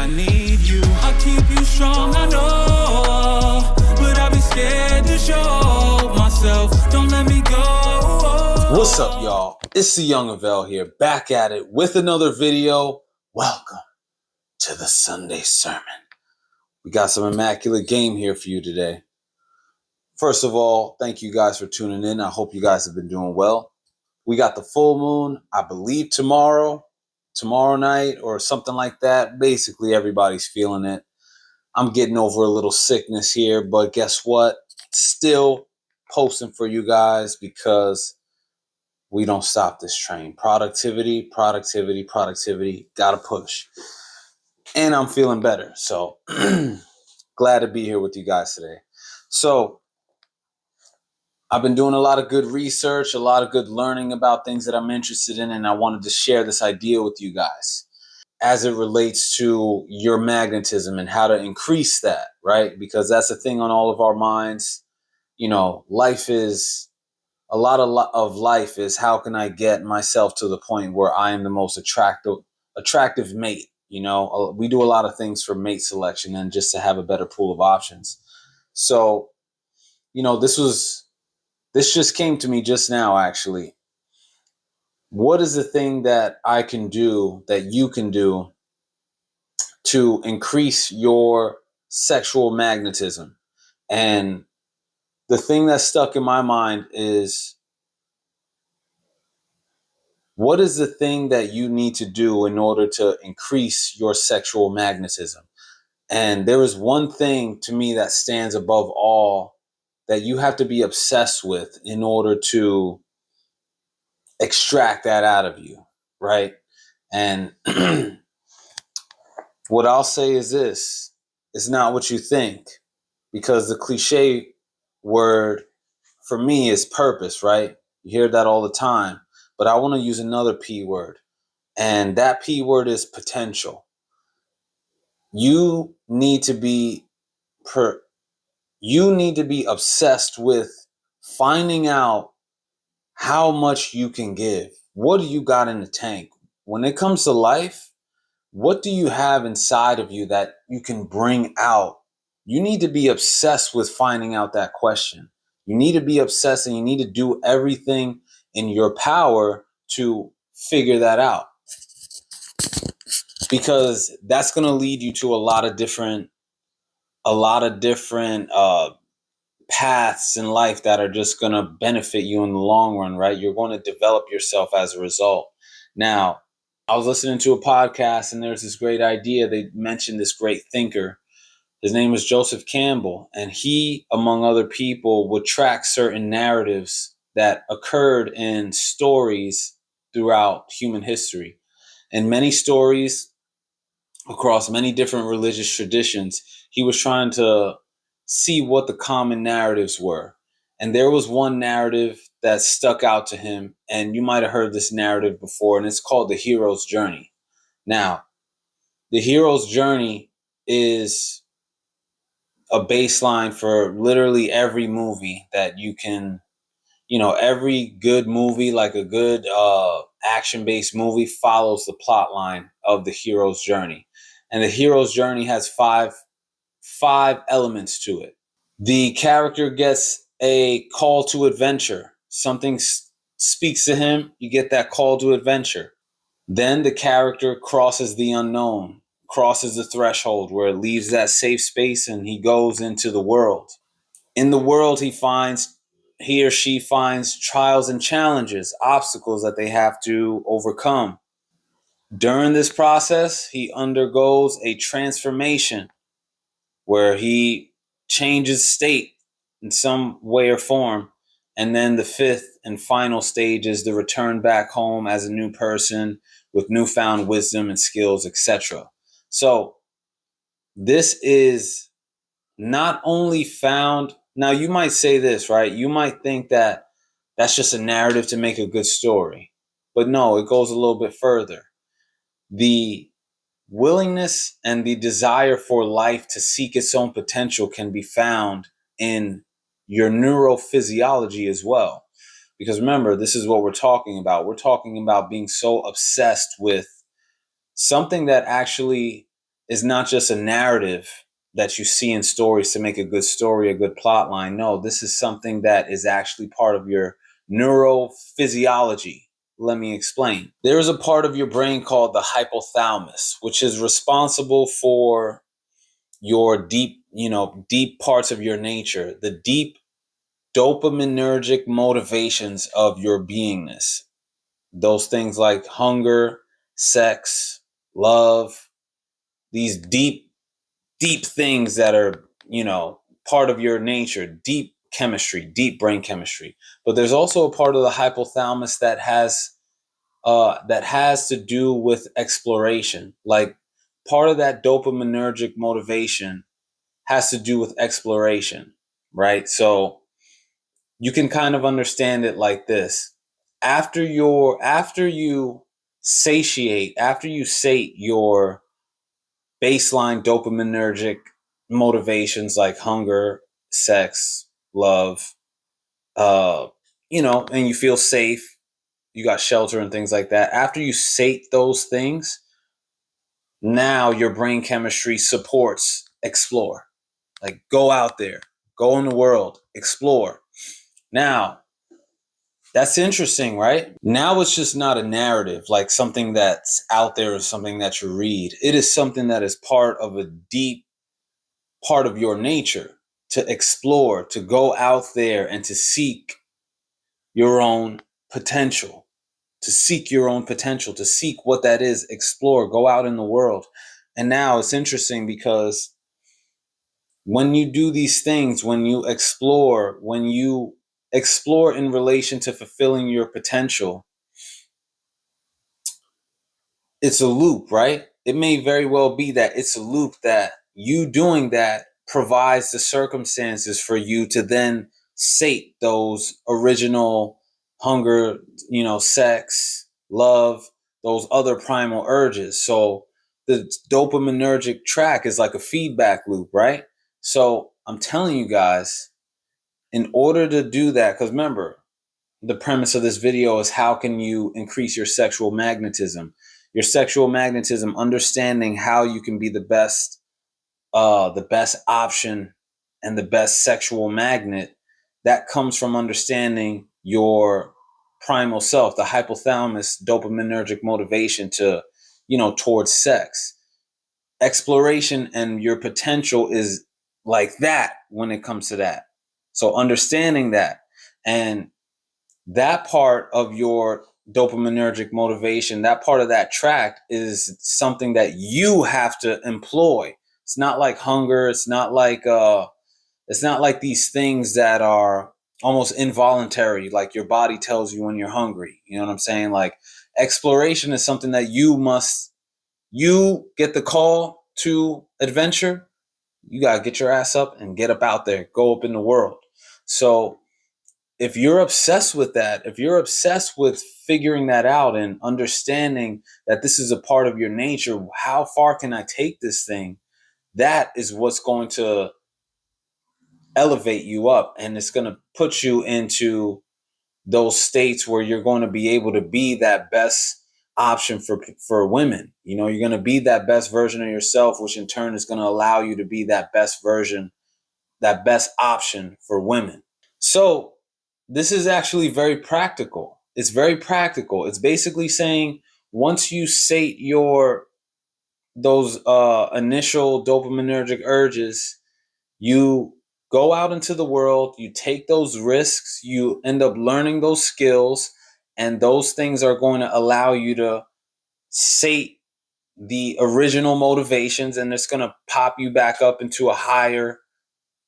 I need you. I'll keep you strong, I know, but I'll be scared to show myself. Don't let me go. What's up, y'all? It's the Young Avell here, back at it with another video. Welcome to the Sunday Sermon. We got some immaculate game here for you today. First of all, thank you guys for tuning in. I hope you guys have been doing well. We got the full moon, I believe tomorrow night or something like that. Basically, everybody's feeling it. I'm getting over a little sickness here, but guess what? Still posting for you guys because we don't stop this train. Productivity. Gotta push. And I'm feeling better. So glad to be here with you guys today. So I've been doing a lot of good research, a lot of good learning about things that I'm interested in, and I wanted to share this idea with you guys as it relates to your magnetism and how to increase that, right? Because that's the thing on all of our minds. You know, life is a lot of life is how can I get myself to the point where I am the most attractive mate? You know, we do a lot of things for mate selection and just to have a better pool of options. So, you know, this just came to me just now, actually. What is the thing that I can do, that you can do to increase your sexual magnetism? And the thing that stuck in my mind is, what is the thing that you need to do in order to increase your sexual magnetism? And there is one thing to me that stands above all that you have to be obsessed with in order to extract that out of you, right? And what I'll say is this: it's not what you think, because the cliche word for me is purpose, right? You hear that all the time, but I want to use another P word, and that P word is potential. You need to be obsessed with finding out how much you can give. What do you got in the tank? When it comes to life, what do you have inside of you that you can bring out? You need to be obsessed with finding out that question. You need to be obsessed, and you need to do everything in your power to figure that out. Because that's going to lead you to a lot of different paths in life that are just going to benefit you in the long run, right? You're going to develop yourself as a result. Now, I was listening to a podcast, and there's this great idea. They mentioned this great thinker. His name was Joseph Campbell, and he, among other people, would track certain narratives that occurred in stories throughout human history. And many stories across many different religious traditions, he was trying to see what the common narratives were. And there was one narrative that stuck out to him, and you might have heard this narrative before, and it's called the hero's journey. Now, the hero's journey is a baseline for literally every movie that you can, every good movie, like a good action-based movie, follows the plot line of the hero's journey. And the hero's journey has five elements to it. The character gets a call to adventure. Something speaks to him. You get that call to adventure. Then the character crosses the unknown, crosses the threshold where it leaves that safe space, and he goes into the world. In the world, he or she finds trials and challenges, obstacles that they have to overcome. During this process, he undergoes a transformation where he changes state in some way or form. And then the fifth and final stage is the return back home as a new person with newfound wisdom and skills, etc. So this is not only found. Now, you might say this, right? You might think that that's just a narrative to make a good story. But no, it goes a little bit further. The willingness and the desire for life to seek its own potential can be found in your neurophysiology as well. Because remember, this is what we're talking about. We're talking about being so obsessed with something that actually is not just a narrative that you see in stories to make a good story, a good plot line. No, this is something that is actually part of your neurophysiology. Let me explain. There is a part of your brain called the hypothalamus, which is responsible for your deep parts of your nature, the deep dopaminergic motivations of your beingness. Those things like hunger, sex, love, these deep things that are, part of your nature, deep chemistry, deep brain chemistry. But there's also a part of the hypothalamus that has to do with exploration. Like part of that dopaminergic motivation has to do with exploration, right? So you can kind of understand it like this. After you sate your baseline dopaminergic motivations like hunger, sex, love, and you feel safe, you got shelter and things like that. After you sate those things, now your brain chemistry supports explore. Like go out there, go in the world, explore. Now, that's interesting, right? Now it's just not a narrative, like something that's out there or something that you read. It is something that is part of a deep part of your nature to explore, to go out there and to seek your own potential, to seek what that is, explore, go out in the world. And now it's interesting because when you do these things, when you explore in relation to fulfilling your potential, it's a loop, right? It may very well be that it's a loop that you doing that provides the circumstances for you to then sate those original hunger, sex, love, those other primal urges. So the dopaminergic track is like a feedback loop, right? So I'm telling you guys, in order to do that, because remember, the premise of this video is how can you increase your sexual magnetism? Your sexual magnetism, understanding how you can be the best option and the best sexual magnet, that comes from understanding your primal self, the hypothalamus dopaminergic motivation to, towards sex. Exploration and your potential is like that when it comes to that. So understanding that, and that part of your dopaminergic motivation, that part of that track is something that you have to employ. It's not like hunger. It's not like these things that are almost involuntary, like your body tells you when you're hungry. You know what I'm saying? Like exploration is something that you get the call to adventure. You got to get your ass up and get up out there, go up in the world. So if you're obsessed with that, if you're obsessed with figuring that out and understanding that this is a part of your nature, how far can I take this thing? That is what's going to elevate you up, and it's going to put you into those states where you're going to be able to be that best option for women. You're going to be that best version of yourself, which in turn is going to allow you to be that best version, that best option for women. So this is actually very practical. It's very practical. It's basically saying once you sate those initial dopaminergic urges, you go out into the world, you take those risks, you end up learning those skills, and those things are going to allow you to sate the original motivations, and it's going to pop you back up into a higher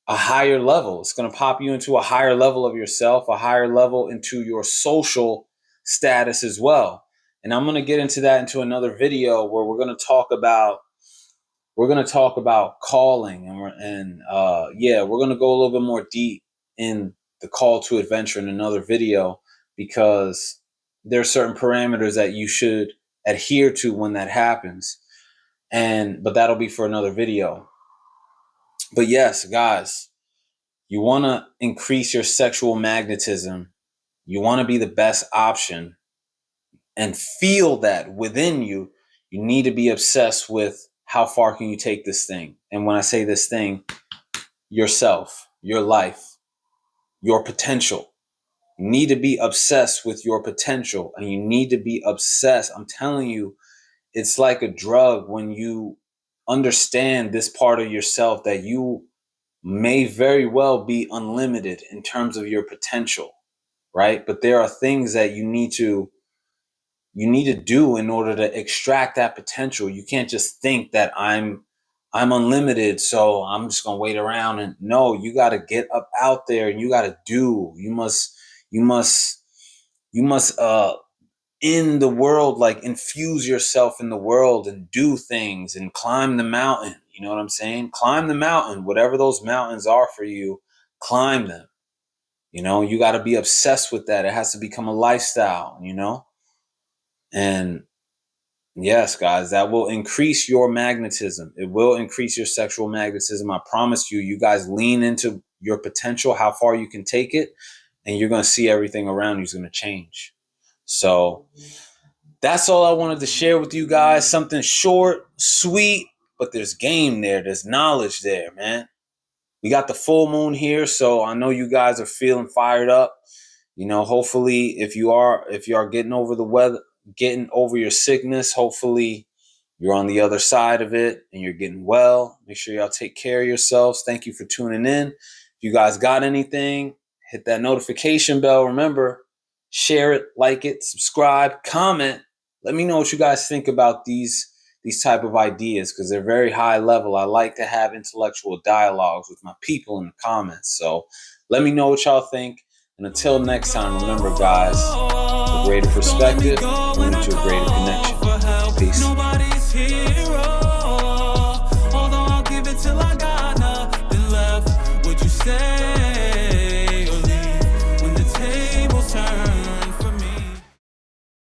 level. It's going to pop you into a higher level of yourself, a higher level into your social status as well. And I'm going to get into that into another video where we're going to talk about calling, and we're going to go a little bit more deep in the call to adventure in another video, because there are certain parameters that you should adhere to when that happens. But that'll be for another video. But yes, guys, you want to increase your sexual magnetism. You want to be the best option and feel that within you. You need to be obsessed with how far can you take this thing? And when I say this thing, yourself, your life, your potential. You need to be obsessed with your potential, and you need to be obsessed. I'm telling you, it's like a drug when you understand this part of yourself, that you may very well be unlimited in terms of your potential, right? But there are things that you need to do in order to extract that potential. You can't just think that I'm unlimited, so I'm just gonna wait around. And no, you got to get up out there, and you got to do. You must in the world, like infuse yourself in the world and do things and climb the mountain. You know what I'm saying? Climb the mountain, whatever those mountains are for you, climb them. You know, you got to be obsessed with that. It has to become a lifestyle, you know? And yes, guys, that will increase your magnetism. It will increase your sexual magnetism. I promise you, you guys lean into your potential, how far you can take it, and you're going to see everything around you is going to change. So that's all I wanted to share with you guys. Something short, sweet, but there's game there. There's knowledge there, man. We got the full moon here, so I know you guys are feeling fired up. You know, hopefully if you are getting over the weather, getting over your sickness, hopefully you're on the other side of it and you're getting well. Make sure y'all take care of yourselves. Thank you for tuning in. If you guys got anything, hit that notification bell. Remember, share it, like it, subscribe, comment. Let me know what you guys think about these type of ideas, because they're very high level. I like to have intellectual dialogues with my people in the comments. So let me know what y'all think. And until next time, remember, guys, a greater perspective leads to a greater connection. Peace.